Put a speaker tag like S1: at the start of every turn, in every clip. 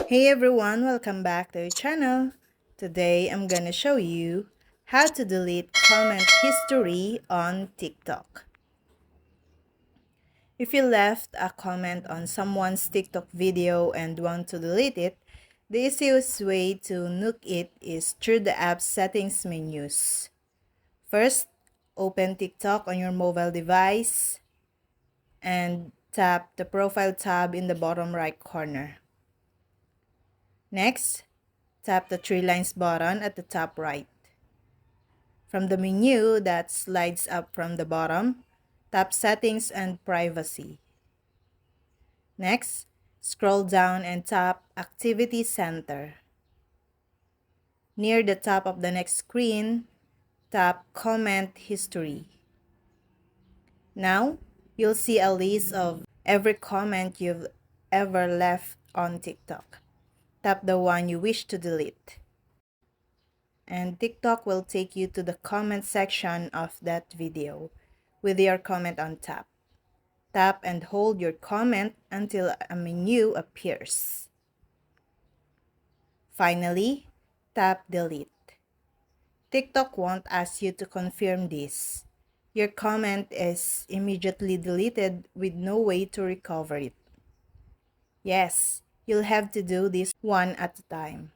S1: Hey everyone, welcome back to our channel. Today I'm gonna show you how to delete comment history on TikTok. If you left a comment on someone's TikTok video and want to delete it, the easiest way to nuke it is through the app settings menus. First, open TikTok on your mobile device and tap the profile tab in the bottom right corner. Next, tap the three lines button at the top right. From the menu that slides up from the bottom, tap Settings and Privacy. Next, scroll down and tap Activity Center. Near the top of the next screen, tap Comment History. Now, you'll see a list of every comment you've ever left on TikTok. Tap the one you wish to delete, and TikTok will take you to the comment section of that video with your comment on top. Tap and hold your comment until a menu appears. Finally, tap delete. TikTok won't ask you to confirm this. Your comment is immediately deleted with no way to recover it. Yes, you'll have to do this one at a time.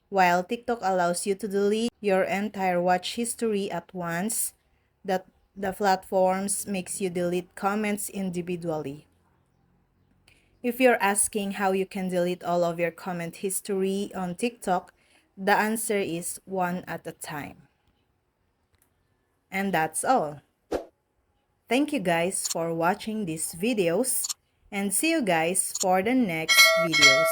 S1: While TikTok allows you to delete your entire watch history at once, the platforms makes you delete comments individually. If you're asking how you can delete all of your comment history on TikTok, the answer is one at a time. And that's all. Thank you guys for watching these videos, and see you guys for the next videos.